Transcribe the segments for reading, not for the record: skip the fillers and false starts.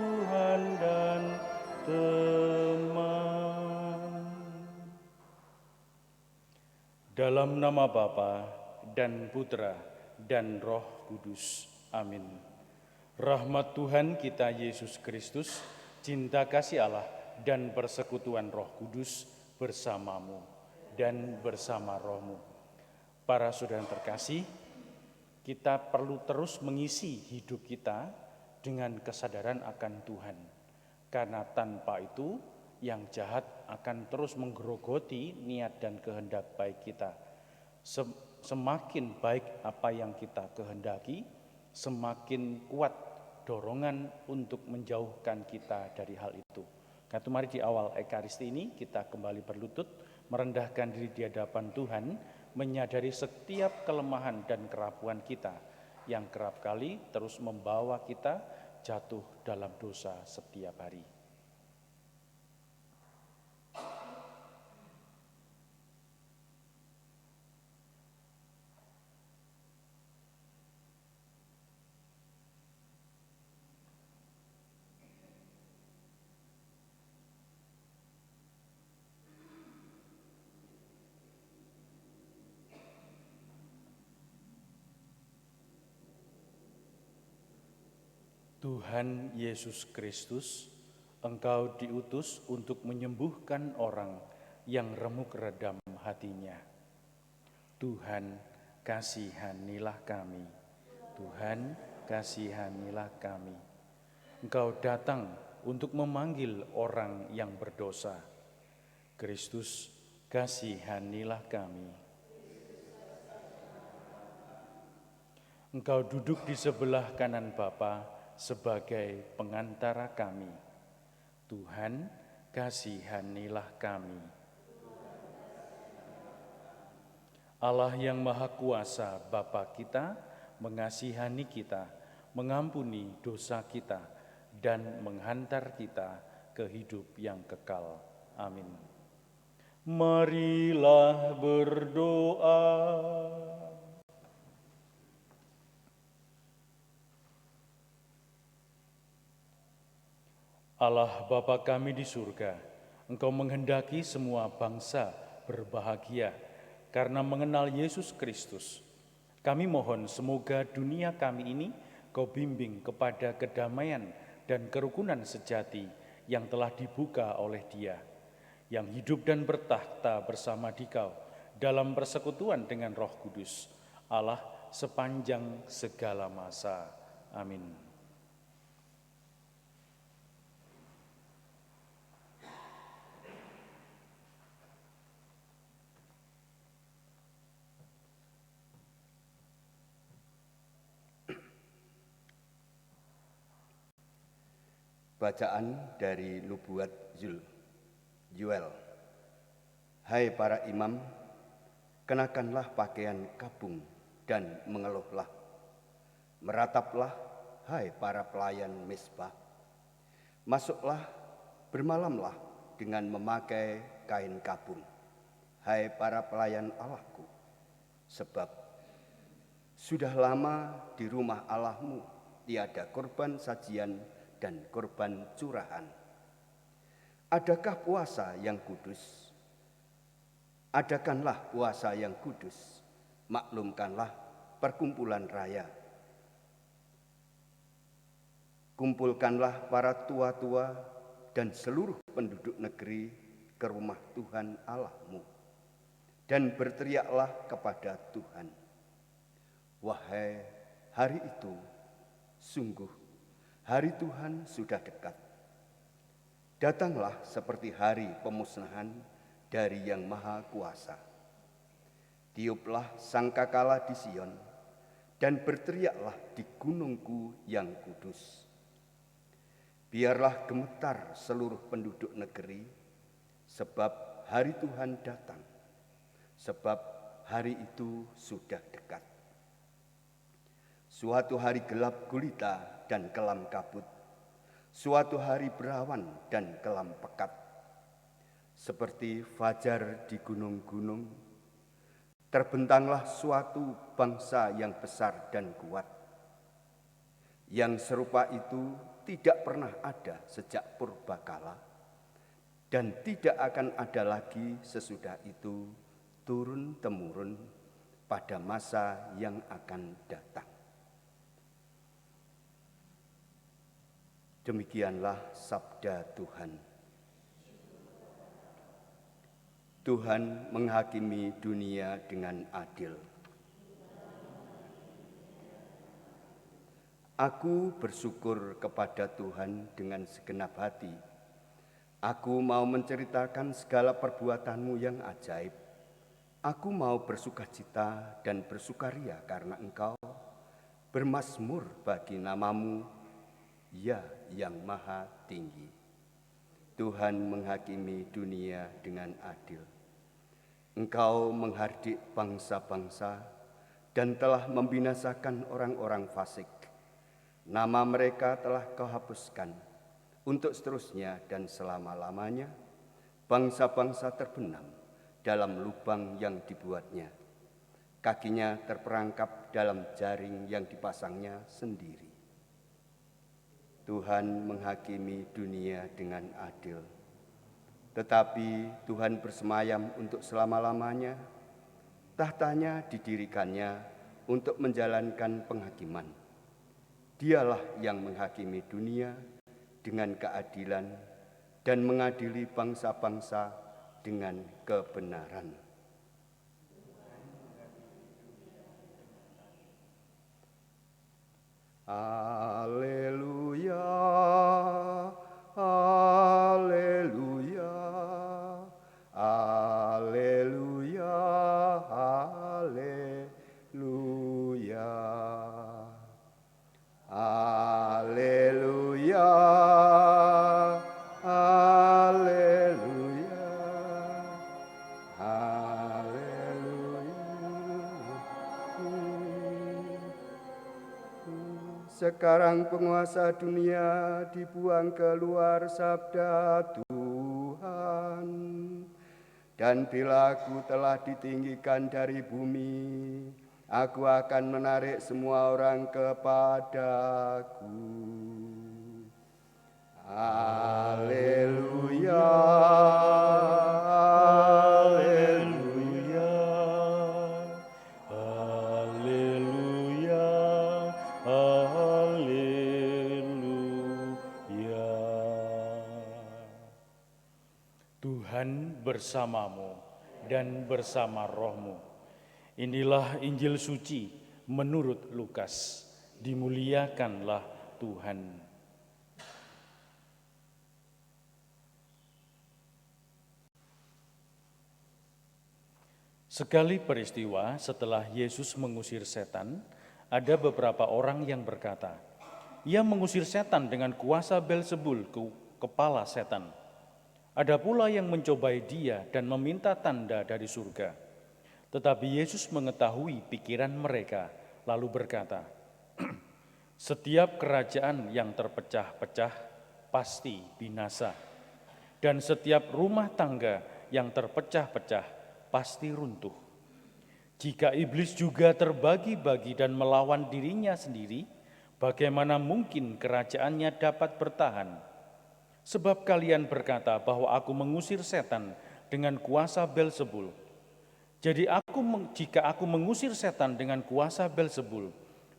Tuhan dan teman. Dalam nama Bapa dan Putra dan Roh Kudus. Amin. Rahmat Tuhan kita Yesus Kristus, cinta kasih Allah dan persekutuan Roh Kudus bersamamu dan bersama rohmu. Para saudara terkasih, kita perlu terus mengisi hidup kita dengan kesadaran akan Tuhan. Karena tanpa itu, yang jahat akan terus menggerogoti niat dan kehendak baik kita. Semakin baik apa yang kita kehendaki, semakin kuat dorongan untuk menjauhkan kita dari hal itu. Karena itu mari di awal Ekaristi ini kita kembali berlutut, merendahkan diri di hadapan Tuhan, menyadari setiap kelemahan dan kerapuan kita yang kerap kali terus membawa kita jatuh dalam dosa setiap hari. Tuhan Yesus Kristus, Engkau diutus untuk menyembuhkan orang yang remuk redam hatinya. Tuhan, kasihanilah kami. Tuhan, kasihanilah kami. Engkau datang untuk memanggil orang yang berdosa. Kristus, kasihanilah kami. Engkau duduk di sebelah kanan Bapa sebagai pengantara kami. Tuhan, kasihanilah kami. Allah yang Maha Kuasa, Bapa kita, mengasihani kita, mengampuni dosa kita, dan menghantar kita ke hidup yang kekal. Amin. Marilah berdoa. Allah Bapa kami di surga, Engkau menghendaki semua bangsa berbahagia karena mengenal Yesus Kristus. Kami mohon semoga dunia kami ini Kau bimbing kepada kedamaian dan kerukunan sejati yang telah dibuka oleh Dia, yang hidup dan bertahta bersama Dikau dalam persekutuan dengan Roh Kudus, Allah sepanjang segala masa. Amin. Bacaan dari Nubuat Yoel. Hai para imam, kenakanlah pakaian kabung dan mengeluhlah. Merataplah, hai para pelayan mezbah. Masuklah, bermalamlah dengan memakai kain kabung, hai para pelayan Allahku. Sebab sudah lama di rumah Allahmu tiada korban sajian dan korban curahan. Adakah puasa yang kudus? Adakanlah puasa yang kudus, maklumkanlah perkumpulan raya. Kumpulkanlah para tua-tua dan seluruh penduduk negeri ke rumah Tuhan Allahmu, dan berteriaklah kepada Tuhan. Wahai hari itu, sungguh hari Tuhan sudah dekat. Datanglah seperti hari pemusnahan dari Yang Maha Kuasa. Tiuplah sangkakala di Sion, dan berteriaklah di gunungku yang kudus. Biarlah gemetar seluruh penduduk negeri, sebab hari Tuhan datang, sebab hari itu sudah dekat. Suatu hari gelap gulita dan kelam kabut, suatu hari berawan dan kelam pekat. Seperti fajar di gunung-gunung, terbentanglah suatu bangsa yang besar dan kuat. Yang serupa itu tidak pernah ada sejak purbakala dan tidak akan ada lagi sesudah itu turun-temurun pada masa yang akan datang. Demikianlah sabda Tuhan. Tuhan menghakimi dunia dengan adil. Aku bersyukur kepada Tuhan dengan segenap hati. Aku mau menceritakan segala perbuatanmu yang ajaib. Aku mau bersukacita dan bersukaria karena Engkau, bermazmur bagi namamu, ya yang maha tinggi. Tuhan menghakimi dunia dengan adil. Engkau menghardik bangsa-bangsa dan telah membinasakan orang-orang fasik. Nama mereka telah Kau hapuskan. Untuk seterusnya dan selama-lamanya, bangsa-bangsa terbenam dalam lubang yang dibuatnya. Kakinya terperangkap dalam jaring yang dipasangnya sendiri. Tuhan menghakimi dunia dengan adil. Tetapi Tuhan bersemayam untuk selama-lamanya. Tahtanya didirikannya untuk menjalankan penghakiman. Dialah yang menghakimi dunia dengan keadilan dan mengadili bangsa-bangsa dengan kebenaran. Haleluya, haleluya, haleluya, haleluya. Haleluya, haleluya, haleluya. Sekarang penguasa dunia dibuang keluar, sabda Tuhan. Dan bila aku telah ditinggikan dari bumi, aku akan menarik semua orang kepadaku. Haleluya, haleluya, Haleluya, haleluya. Tuhan bersamamu dan bersama rohmu. Inilah Injil suci menurut Lukas. Dimuliakanlah Tuhan. Sekali peristiwa setelah Yesus mengusir setan, ada beberapa orang yang berkata, "Ia mengusir setan dengan kuasa Belzebul, kepala setan." Ada pula yang mencobai dia dan meminta tanda dari surga. Tetapi Yesus mengetahui pikiran mereka, lalu berkata, "Setiap kerajaan yang terpecah-pecah pasti binasa, dan setiap rumah tangga yang terpecah-pecah pasti runtuh. Jika iblis juga terbagi-bagi dan melawan dirinya sendiri, bagaimana mungkin kerajaannya dapat bertahan? Sebab kalian berkata bahwa aku mengusir setan dengan kuasa Belzebul. Jadi jika aku mengusir setan dengan kuasa Belzebul,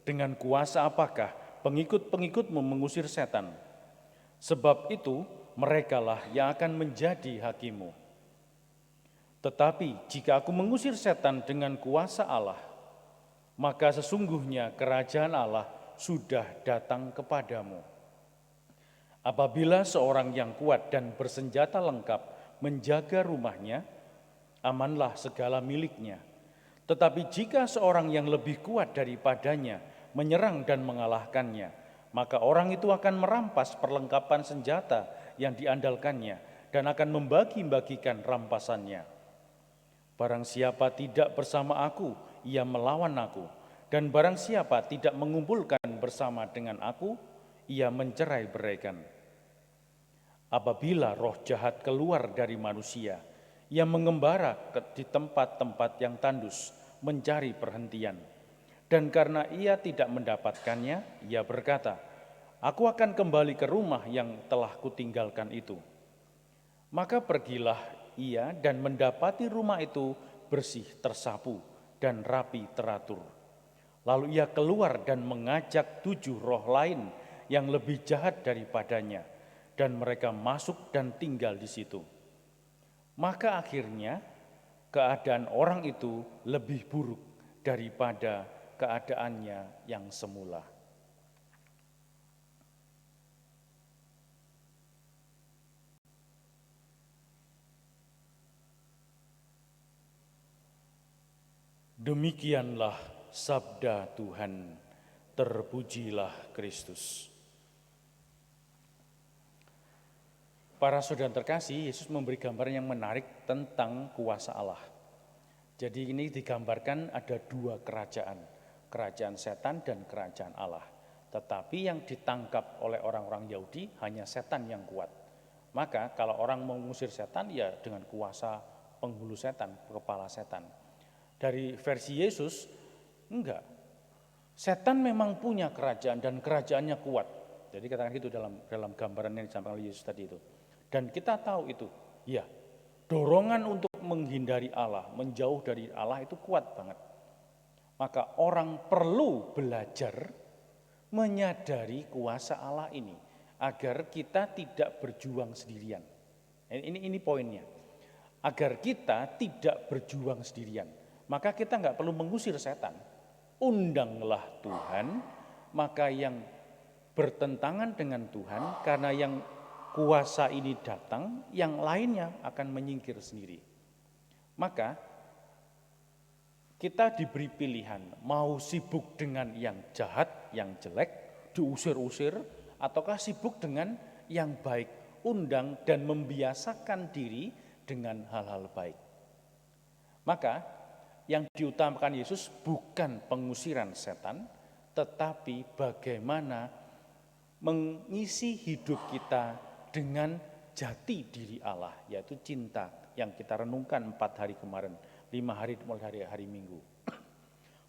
dengan kuasa apakah pengikut-pengikutmu mengusir setan? Sebab itu merekalah yang akan menjadi hakimu. Tetapi jika aku mengusir setan dengan kuasa Allah, maka sesungguhnya kerajaan Allah sudah datang kepadamu. Apabila seorang yang kuat dan bersenjata lengkap menjaga rumahnya, amanlah segala miliknya. Tetapi jika seorang yang lebih kuat daripadanya menyerang dan mengalahkannya, maka orang itu akan merampas perlengkapan senjata yang diandalkannya dan akan membagi-bagikan rampasannya. Barang siapa tidak bersama aku, ia melawan aku. Dan barang siapa tidak mengumpulkan bersama dengan aku, ia mencerai-beraikan. Apabila roh jahat keluar dari manusia, ia mengembara di tempat-tempat yang tandus, mencari perhentian. Dan karena ia tidak mendapatkannya, ia berkata, Aku akan kembali ke rumah yang telah kutinggalkan itu. Maka pergilah ia dan mendapati rumah itu bersih, tersapu, dan rapi teratur. Lalu ia keluar dan mengajak 7 roh lain yang lebih jahat daripadanya, dan mereka masuk dan tinggal di situ. Maka akhirnya keadaan orang itu lebih buruk daripada keadaannya yang semula. Demikianlah sabda Tuhan, terpujilah Kristus. Para saudara terkasih, Yesus memberi gambaran yang menarik tentang kuasa Allah. Jadi ini digambarkan ada 2 kerajaan, kerajaan setan dan kerajaan Allah. Tetapi yang ditangkap oleh orang-orang Yahudi hanya setan yang kuat. Maka kalau orang mengusir setan ya dengan kuasa penghulu setan, kepala setan. Dari versi Yesus, enggak. Setan memang punya kerajaan dan kerajaannya kuat. Jadi katakan gitu dalam gambaran yang disampaikan oleh Yesus tadi itu. Dan kita tahu itu, ya, dorongan untuk menghindari Allah, menjauh dari Allah itu kuat banget. Maka orang perlu belajar menyadari kuasa Allah ini agar kita tidak berjuang sendirian. Ini poinnya. Agar kita tidak berjuang sendirian. Maka kita nggak perlu mengusir setan. Undanglah Tuhan, maka yang bertentangan dengan Tuhan karena yang kuasa ini datang, yang lainnya akan menyingkir sendiri. Maka kita diberi pilihan, mau sibuk dengan yang jahat, yang jelek, diusir-usir, ataukah sibuk dengan yang baik, undang dan membiasakan diri dengan hal-hal baik. Maka yang diutamakan Yesus bukan pengusiran setan, tetapi bagaimana mengisi hidup kita dengan jati diri Allah, yaitu cinta yang kita renungkan 4 hari kemarin, 5 hari mulai hari Minggu.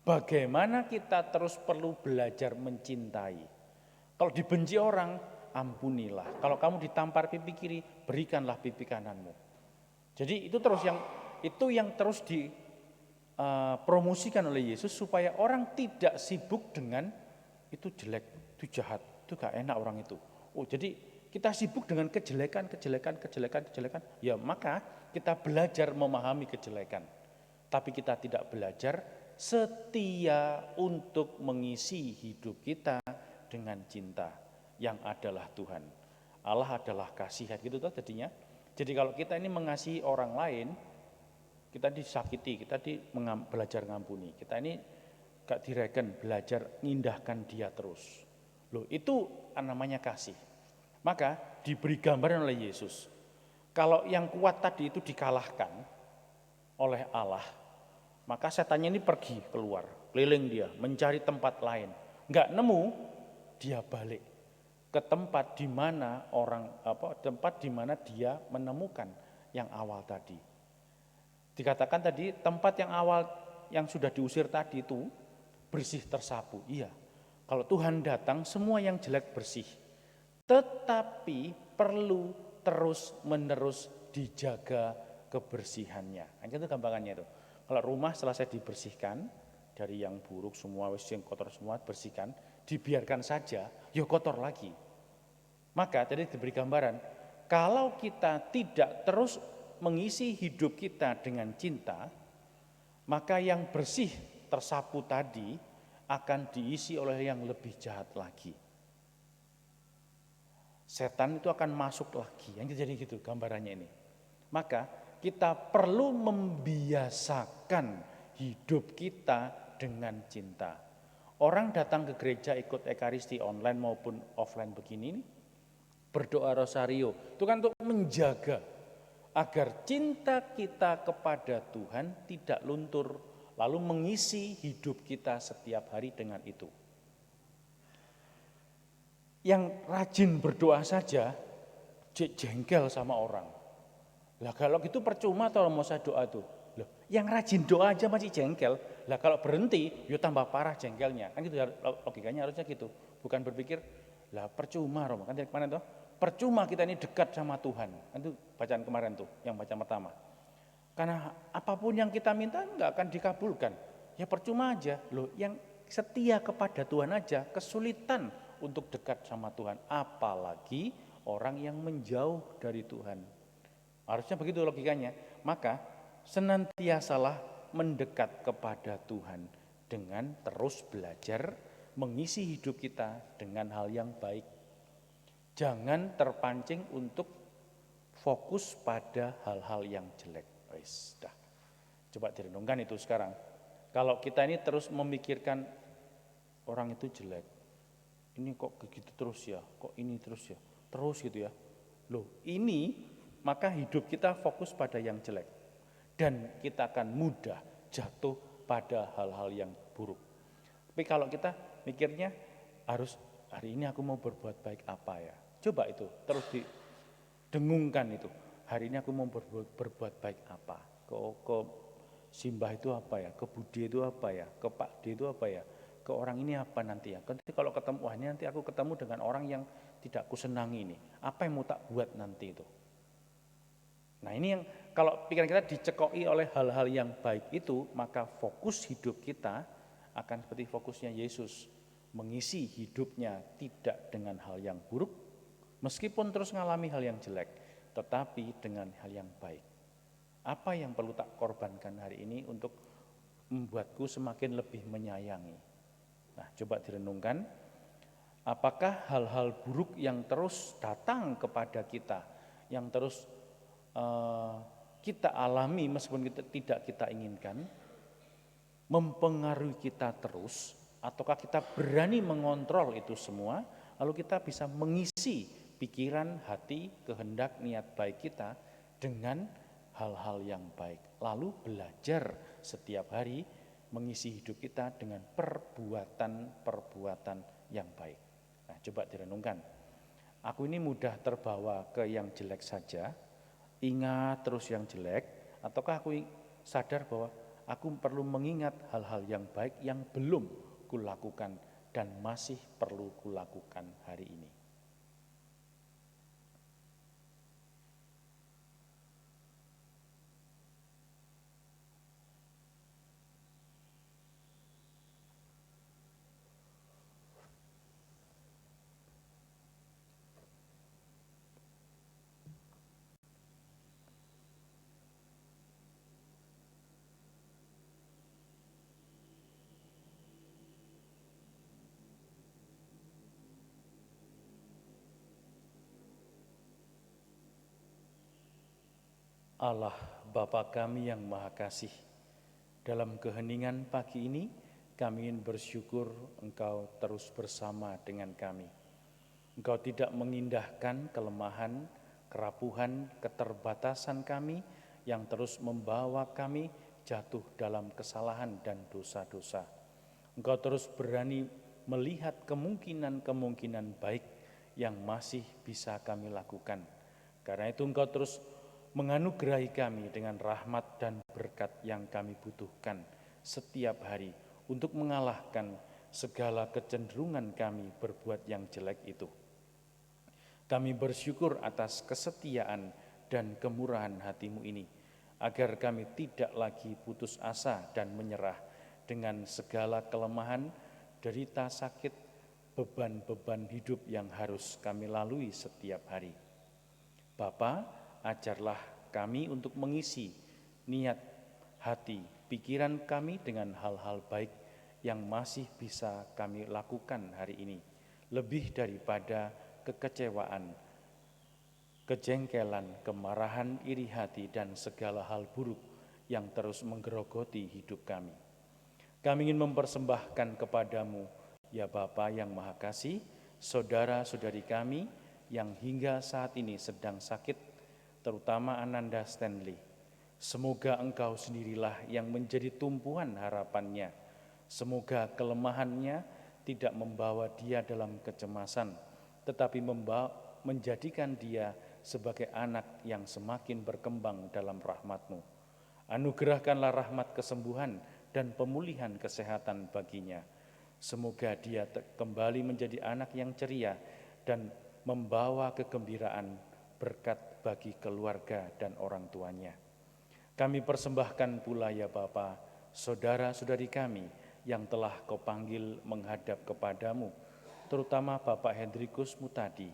Bagaimana kita terus perlu belajar mencintai. Kalau dibenci orang, ampunilah. Kalau kamu ditampar pipi kiri, berikanlah pipi kananmu. Jadi itu yang terus dipromosikan oleh Yesus supaya orang tidak sibuk dengan itu jelek, itu jahat, itu gak enak orang itu. Oh, jadi kita sibuk dengan kejelekan, ya maka kita belajar memahami kejelekan. Tapi kita tidak belajar setia untuk mengisi hidup kita dengan cinta yang adalah Tuhan. Allah adalah kasihan, gitu toh jadinya. Jadi kalau kita ini mengasihi orang lain, kita disakiti, kita belajar ngampuni. Kita ini gak direken, belajar ngindahkan dia terus. Loh, itu namanya kasih. Maka diberi gambaran oleh Yesus. Kalau yang kuat tadi itu dikalahkan oleh Allah, maka setannya ini pergi keluar, keliling dia, mencari tempat lain. Enggak nemu, dia balik ke tempat di mana dia menemukan yang awal tadi. Dikatakan tadi tempat yang awal yang sudah diusir tadi itu bersih tersapu. Iya. Kalau Tuhan datang semua yang jelek bersih. Tetapi perlu terus-menerus dijaga kebersihannya. Itu gampangannya itu. Kalau rumah selesai dibersihkan dari yang buruk semua, yang kotor semua bersihkan, dibiarkan saja, ya kotor lagi. Maka tadi diberi gambaran, kalau kita tidak terus mengisi hidup kita dengan cinta, maka yang bersih tersapu tadi akan diisi oleh yang lebih jahat lagi. Setan itu akan masuk lagi, yang jadi gitu gambarannya ini. Maka kita perlu membiasakan hidup kita dengan cinta. Orang datang ke gereja ikut ekaristi online maupun offline begini, berdoa rosario, itu kan untuk menjaga agar cinta kita kepada Tuhan tidak luntur, lalu mengisi hidup kita setiap hari dengan itu. Yang rajin berdoa saja jengkel sama orang. Lah kalau gitu percuma kalau mau saya doa tuh. Loh, yang rajin doa aja masih jengkel. Lah kalau berhenti, yo tambah parah jengkelnya. Kan gitu logikanya harusnya gitu. Bukan berpikir Lah percuma Romo, kan kemarin tuh, percuma kita ini dekat sama Tuhan. Kan itu bacaan kemarin tuh, yang bacaan pertama. Karena apapun yang kita minta enggak akan dikabulkan. Ya percuma aja. Loh, yang setia kepada Tuhan aja kesulitan untuk dekat sama Tuhan. Apalagi orang yang menjauh dari Tuhan. Harusnya begitu logikanya. Maka senantiasalah mendekat kepada Tuhan dengan terus belajar mengisi hidup kita dengan hal yang baik. Jangan terpancing untuk fokus pada hal-hal yang jelek. Wis, dah. Coba direnungkan itu sekarang. Kalau kita ini terus memikirkan orang itu jelek, ini kok begitu terus ya, kok ini terus ya, terus gitu ya. Loh, ini maka hidup kita fokus pada yang jelek. Dan kita akan mudah jatuh pada hal-hal yang buruk. Tapi kalau kita mikirnya harus hari ini aku mau berbuat baik apa ya. Coba itu terus didengungkan itu. Hari ini aku mau berbuat baik apa. Ke Simbah itu apa ya, ke Budi itu apa ya, ke Pak D itu apa ya, ke orang ini apa nanti ya. Nanti kalau ketemu, wah ini nanti aku ketemu dengan orang yang tidak kusenangi ini. Apa yang mau tak buat nanti itu. Nah ini yang kalau pikiran kita dicekoi oleh hal-hal yang baik itu, maka fokus hidup kita akan seperti fokusnya Yesus. Mengisi hidupnya tidak dengan hal yang buruk, meskipun terus mengalami hal yang jelek, tetapi dengan hal yang baik. Apa yang perlu tak korbankan hari ini untuk membuatku semakin lebih menyayangi? Nah, coba direnungkan. Apakah hal-hal buruk yang terus datang kepada kita, yang terus kita alami meskipun tidak kita inginkan, mempengaruhi kita terus, ataukah kita berani mengontrol itu semua, lalu kita bisa mengisi pikiran, hati, kehendak, niat baik kita dengan hal-hal yang baik. Lalu belajar setiap hari mengisi hidup kita dengan perbuatan-perbuatan yang baik. Nah, coba direnungkan. Aku ini mudah terbawa ke yang jelek saja, ingat terus yang jelek, ataukah aku sadar bahwa aku perlu mengingat hal-hal yang baik yang belum kulakukan dan masih perlu kulakukan hari ini. Allah Bapa kami yang Maha Kasih, dalam keheningan pagi ini kami ingin bersyukur Engkau terus bersama dengan kami. Engkau tidak mengindahkan kelemahan, kerapuhan, keterbatasan kami yang terus membawa kami jatuh dalam kesalahan dan dosa-dosa. Engkau terus berani melihat kemungkinan-kemungkinan baik yang masih bisa kami lakukan. Karena itu Engkau terus menganugerahi kami dengan rahmat dan berkat yang kami butuhkan setiap hari untuk mengalahkan segala kecenderungan kami berbuat yang jelek itu. Kami bersyukur atas kesetiaan dan kemurahan hati-Mu ini, agar kami tidak lagi putus asa dan menyerah dengan segala kelemahan, derita, sakit, beban-beban hidup yang harus kami lalui setiap hari. Bapa, ajarlah kami untuk mengisi niat, hati, pikiran kami dengan hal-hal baik yang masih bisa kami lakukan hari ini. Lebih daripada kekecewaan, kejengkelan, kemarahan, iri hati, dan segala hal buruk yang terus menggerogoti hidup kami. Kami ingin mempersembahkan kepadamu, ya Bapa yang Maha Kasih, saudara-saudari kami yang hingga saat ini sedang sakit, terutama Ananda Stanley. Semoga Engkau sendirilah yang menjadi tumpuan harapannya. Semoga kelemahannya tidak membawa dia dalam kecemasan, tetapi menjadikan dia sebagai anak yang semakin berkembang dalam rahmat-Mu. Anugerahkanlah rahmat kesembuhan dan pemulihan kesehatan baginya. Semoga dia kembali menjadi anak yang ceria dan membawa kegembiraan berkat bagi keluarga dan orang tuanya. Kami persembahkan pula ya Bapa, saudara-saudari kami yang telah Kau panggil menghadap kepadamu, terutama Bapak Hendrikus Mutadi.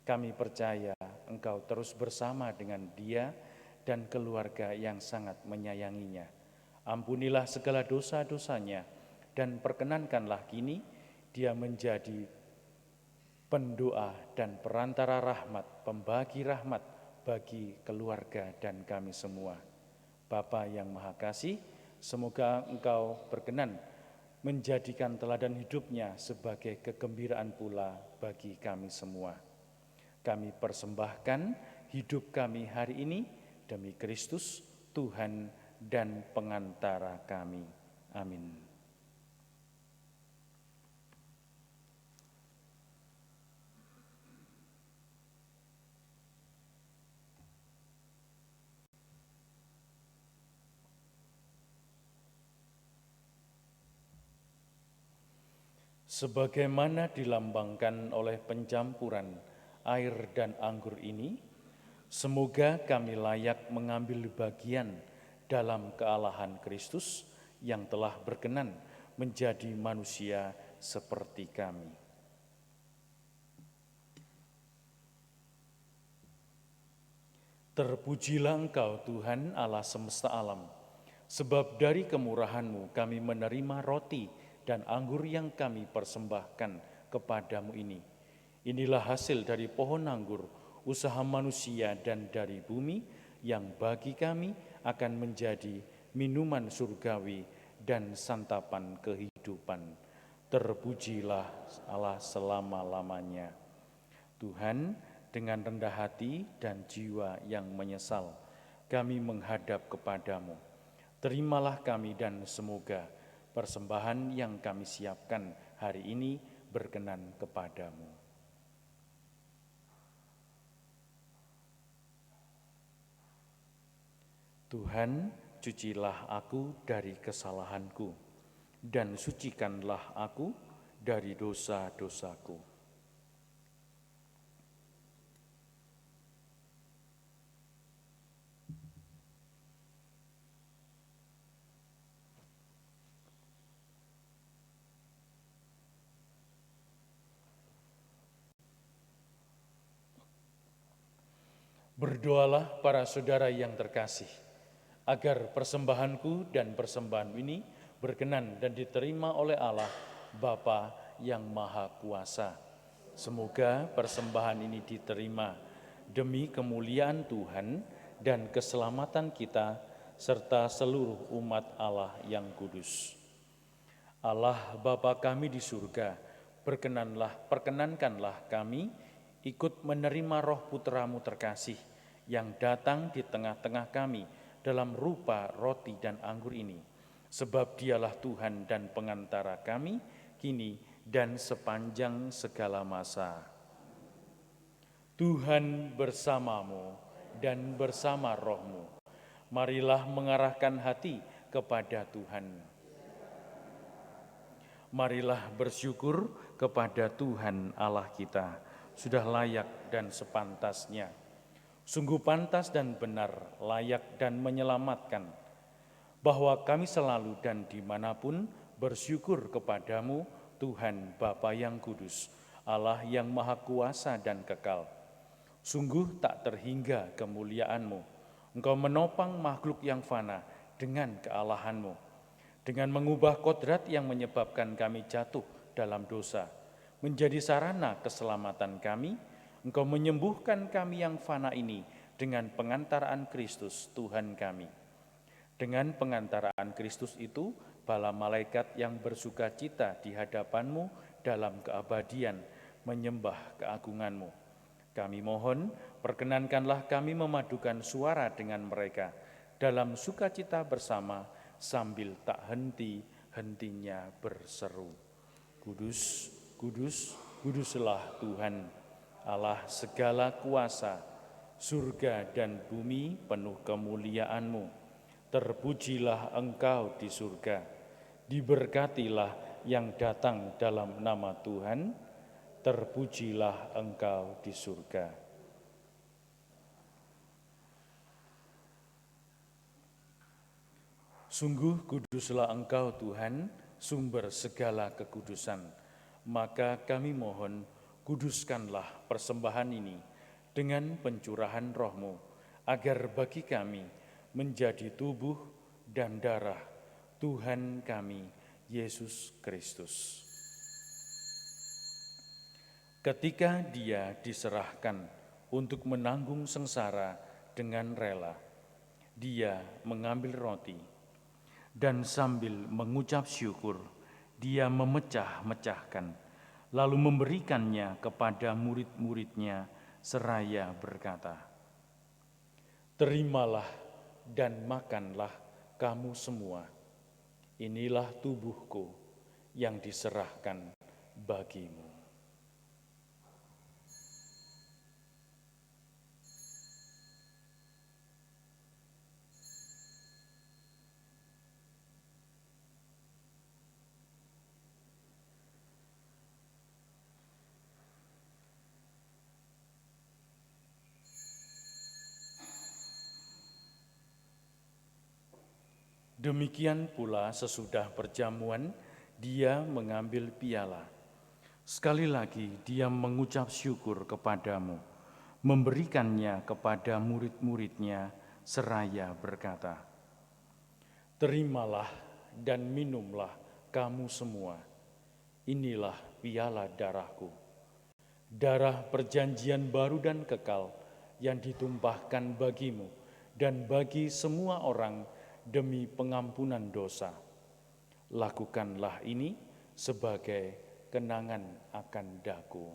Kami percaya Engkau terus bersama dengan dia dan keluarga yang sangat menyayanginya. Ampunilah segala dosa-dosanya dan perkenankanlah kini dia menjadi pendoa dan perantara rahmat, pembagi rahmat bagi keluarga dan kami semua. Bapa yang Maha Kasih, semoga Engkau berkenan menjadikan teladan hidupnya sebagai kegembiraan pula bagi kami semua. Kami persembahkan hidup kami hari ini demi Kristus, Tuhan dan pengantara kami. Amin. Sebagaimana dilambangkan oleh pencampuran air dan anggur ini, semoga kami layak mengambil bagian dalam kealahan Kristus yang telah berkenan menjadi manusia seperti kami. Terpujilah Engkau Tuhan Allah semesta alam, sebab dari kemurahan-Mu kami menerima roti dan anggur yang kami persembahkan kepadamu ini. Inilah hasil dari pohon anggur, usaha manusia dan dari bumi, yang bagi kami akan menjadi minuman surgawi dan santapan kehidupan. Terpujilah Allah selama-lamanya. Tuhan, dengan rendah hati dan jiwa yang menyesal, kami menghadap kepadamu. Terimalah kami dan semoga persembahan yang kami siapkan hari ini berkenan kepadamu. Tuhan, cucilah aku dari kesalahanku, dan sucikanlah aku dari dosa-dosaku. Berdoalah para saudara yang terkasih, agar persembahanku dan persembahan ini berkenan dan diterima oleh Allah, Bapa yang Maha Kuasa. Semoga persembahan ini diterima demi kemuliaan Tuhan dan keselamatan kita, serta seluruh umat Allah yang kudus. Allah Bapa kami di surga, perkenankanlah kami ikut menerima roh putra-Mu terkasih yang datang di tengah-tengah kami dalam rupa roti dan anggur ini. Sebab dialah Tuhan dan pengantara kami, kini dan sepanjang segala masa. Tuhan bersamamu dan bersama rohmu. Marilah mengarahkan hati kepada Tuhan. Marilah bersyukur kepada Tuhan Allah kita. Sudah layak dan sepantasnya. Sungguh pantas dan benar, layak dan menyelamatkan, bahwa kami selalu dan dimanapun bersyukur kepadamu, Tuhan Bapa yang kudus, Allah yang maha kuasa dan kekal. Sungguh tak terhingga kemuliaan-Mu. Engkau menopang makhluk yang fana dengan kealahan-Mu, dengan mengubah kodrat yang menyebabkan kami jatuh dalam dosa, menjadi sarana keselamatan kami. Engkau menyembuhkan kami yang fana ini dengan pengantaraan Kristus Tuhan kami. Dengan pengantaraan Kristus itu, bala malaikat yang bersuka cita di hadapan-Mu dalam keabadian menyembah keagungan-Mu. Kami mohon, perkenankanlah kami memadukan suara dengan mereka dalam sukacita bersama sambil tak henti-hentinya berseru. Kudus, kudus, kuduslah Tuhan, Allah segala kuasa, surga dan bumi penuh kemuliaan-Mu. Terpujilah Engkau di surga, diberkatilah yang datang dalam nama Tuhan, terpujilah Engkau di surga. Sungguh kuduslah Engkau Tuhan, sumber segala kekudusan. Maka kami mohon, kuduskanlah persembahan ini dengan pencurahan Roh-Mu, agar bagi kami menjadi tubuh dan darah Tuhan kami, Yesus Kristus. Ketika Dia diserahkan untuk menanggung sengsara dengan rela, Dia mengambil roti, dan sambil mengucap syukur, Dia memecah-mecahkan, lalu memberikannya kepada murid-muridnya seraya berkata, "Terimalah dan makanlah kamu semua. Inilah tubuhku yang diserahkan bagimu." Demikian pula sesudah perjamuan, Dia mengambil piala. Sekali lagi Dia mengucap syukur kepadamu, memberikannya kepada murid-muridnya seraya berkata, "Terimalah dan minumlah kamu semua. Inilah piala darahku, darah perjanjian baru dan kekal yang ditumpahkan bagimu dan bagi semua orang demi pengampunan dosa. Lakukanlah ini sebagai kenangan akan daku."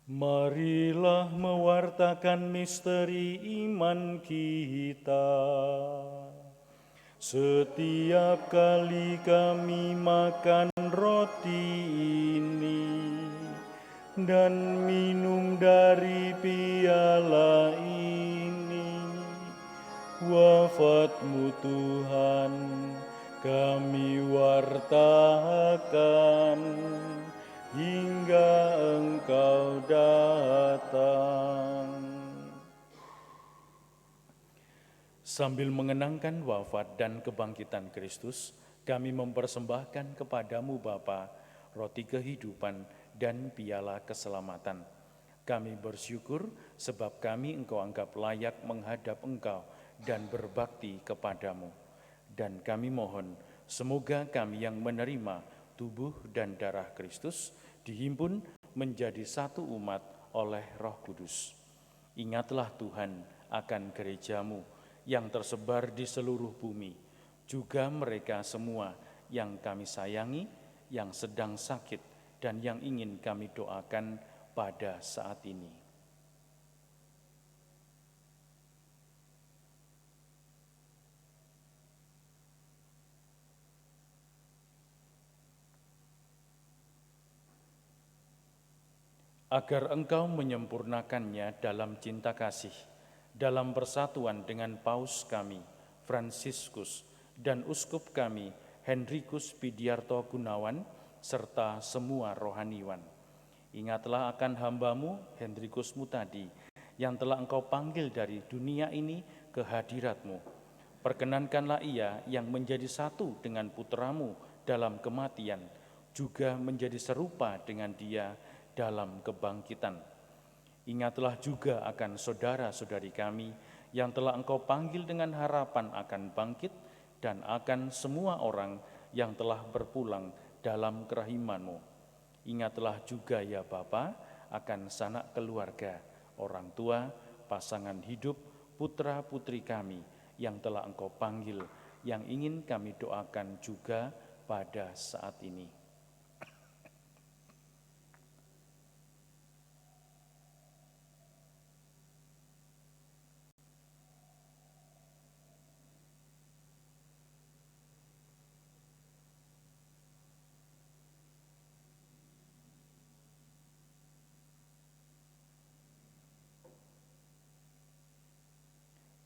Marilah mewartakan misteri iman kita. Setiap kali kami makan roti ini dan minum dari piala ini, wafat-Mu Tuhan kami wartakan hingga Engkau datang. Sambil mengenangkan wafat dan kebangkitan Kristus, kami mempersembahkan kepadamu Bapa, roti kehidupan dan piala keselamatan. Kami bersyukur sebab kami Engkau anggap layak menghadap Engkau dan berbakti kepadamu. Dan kami mohon, semoga kami yang menerima tubuh dan darah Kristus dihimpun menjadi satu umat oleh Roh Kudus. Ingatlah Tuhan akan gereja-Mu yang tersebar di seluruh bumi, juga mereka semua yang kami sayangi, yang sedang sakit, dan yang ingin kami doakan pada saat ini. Agar Engkau menyempurnakannya dalam cinta kasih, dalam persatuan dengan Paus kami, Fransiskus, dan Uskup kami, Henrikus Pidiarto Gunawan, serta semua rohaniwan. Ingatlah akan hamba-Mu, Henrikus Mutadi, yang telah Engkau panggil dari dunia ini ke hadirat-Mu. Perkenankanlah ia yang menjadi satu dengan putra-Mu dalam kematian, juga menjadi serupa dengan Dia dalam kebangkitan. Ingatlah juga akan saudara-saudari kami yang telah Engkau panggil dengan harapan akan bangkit dan akan semua orang yang telah berpulang dalam kerahiman-Mu. Ingatlah juga ya Bapa akan sanak keluarga, orang tua, pasangan hidup, putra-putri kami yang telah Engkau panggil, yang ingin kami doakan juga pada saat ini.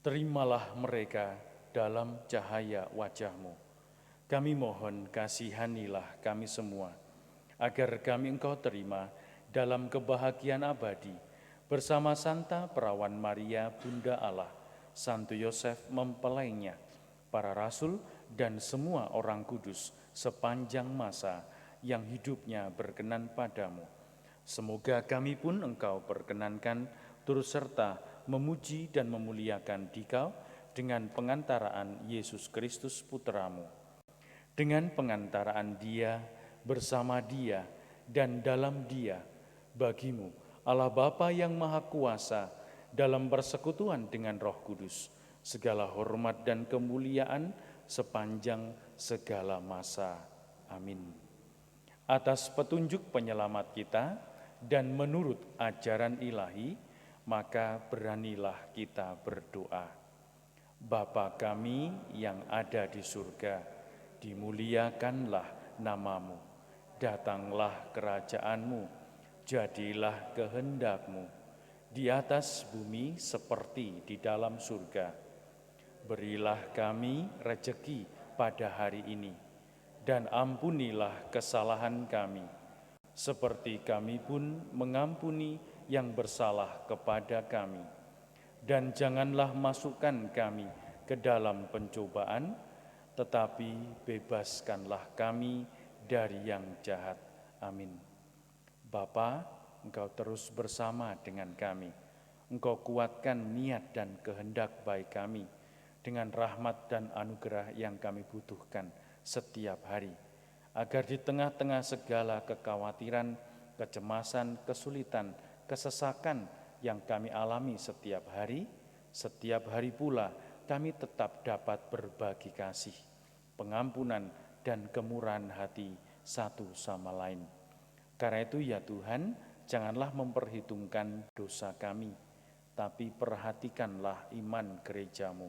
terimalah mereka dalam cahaya wajah-Mu. Kami mohon kasihanilah kami semua, agar kami Engkau terima dalam kebahagiaan abadi, bersama Santa Perawan Maria, Bunda Allah, Santo Yosef mempelainya, para rasul dan semua orang kudus sepanjang masa yang hidupnya berkenan padamu. Semoga kami pun Engkau perkenankan turut serta memuji dan memuliakan Dikau dengan pengantaraan Yesus Kristus Putra-Mu. Dengan pengantaraan Dia, bersama Dia, dan dalam Dia, bagimu, Allah Bapa yang Maha Kuasa, dalam persekutuan dengan Roh Kudus, segala hormat dan kemuliaan sepanjang segala masa. Amin. Atas petunjuk penyelamat kita dan menurut ajaran ilahi, maka beranilah kita berdoa. Bapa kami yang ada di surga, dimuliakanlah namamu, datanglah kerajaanmu, jadilah kehendak-Mu di atas bumi seperti di dalam surga. Berilah kami rejeki pada hari ini, dan ampunilah kesalahan kami, seperti kami pun mengampuni yang bersalah kepada kami. Dan janganlah masukkan kami ke dalam pencobaan, tetapi bebaskanlah kami dari yang jahat. Amin. Bapa, Engkau terus bersama dengan kami. Engkau kuatkan niat dan kehendak baik kami dengan rahmat dan anugerah yang kami butuhkan setiap hari, agar di tengah-tengah segala kekhawatiran, kecemasan, kesulitan, kesesakan yang kami alami setiap hari pula kami tetap dapat berbagi kasih, pengampunan, dan kemurahan hati satu sama lain. Karena itu ya Tuhan, janganlah memperhitungkan dosa kami, tapi perhatikanlah iman gereja-Mu,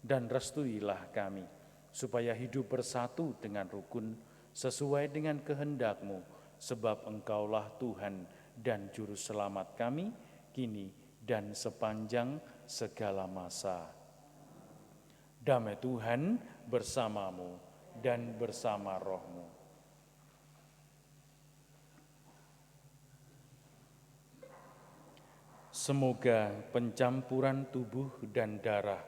dan restuilah kami, supaya hidup bersatu dengan rukun, sesuai dengan kehendak-Mu, sebab Engkaulah Tuhan dan Juru Selamat kami, kini dan sepanjang segala masa. Damai Tuhan bersamamu dan bersama rohmu. Semoga pencampuran tubuh dan darah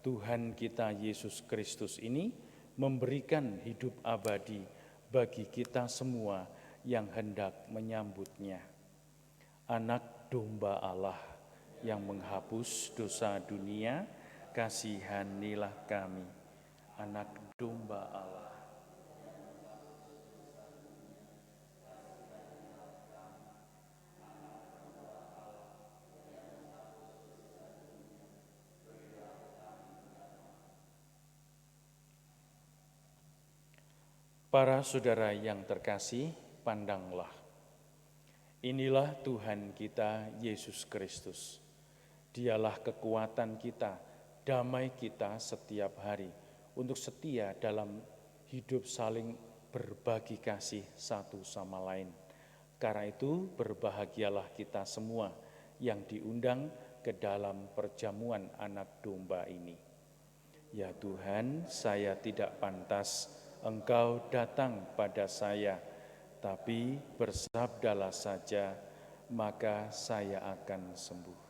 Tuhan kita Yesus Kristus ini memberikan hidup abadi bagi kita semua yang hendak menyambutnya. Anak domba Allah yang menghapus dosa dunia, kasihanilah kami. Anak domba Allah. Para saudara yang terkasih, pandanglah. Inilah Tuhan kita Yesus Kristus. Dialah kekuatan kita, damai kita setiap hari untuk setia dalam hidup saling berbagi kasih satu sama lain. Karena itu berbahagialah kita semua yang diundang ke dalam perjamuan anak domba ini. Ya Tuhan, saya tidak pantas Engkau datang pada saya, tapi bersabdalah saja, maka saya akan sembuh.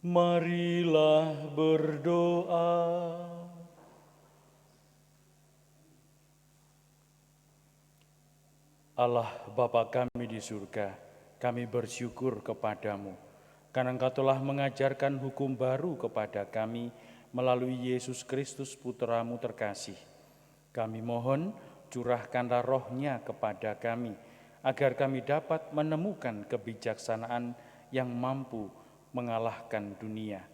Marilah berdoa. Allah Bapa kami di surga, kami bersyukur kepadamu, karena Engkau telah mengajarkan hukum baru kepada kami melalui Yesus Kristus Putra-Mu terkasih. Kami mohon curahkanlah roh-Nya kepada kami, agar kami dapat menemukan kebijaksanaan yang mampu mengalahkan dunia.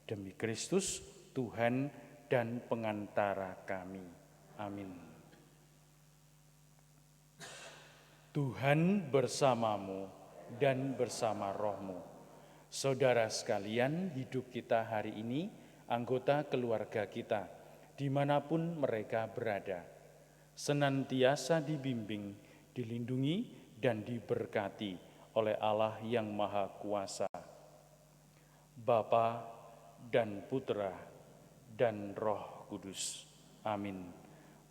Demi Kristus, Tuhan dan pengantara kami. Amin. Tuhan bersamamu dan bersama rohmu. Saudara sekalian, hidup kita hari ini, anggota keluarga kita, dimanapun mereka berada, senantiasa dibimbing, dilindungi, dan diberkati oleh Allah yang Maha Kuasa, Bapa dan Putra dan Roh Kudus. Amin.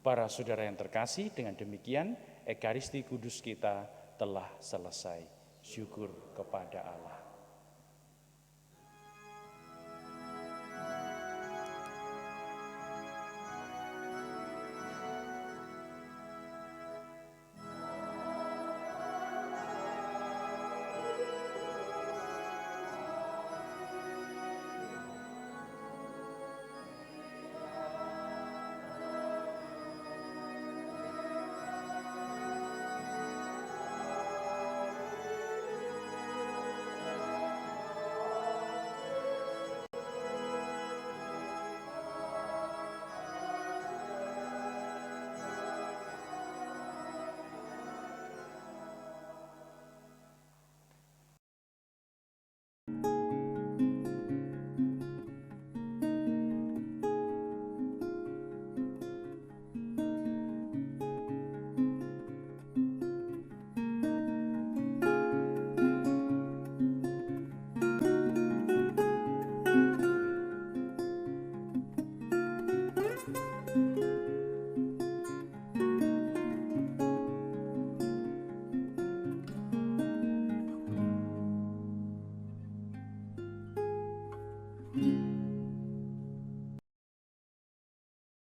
Para saudara yang terkasih, dengan demikian Ekaristi Kudus kita telah selesai. Syukur kepada Allah.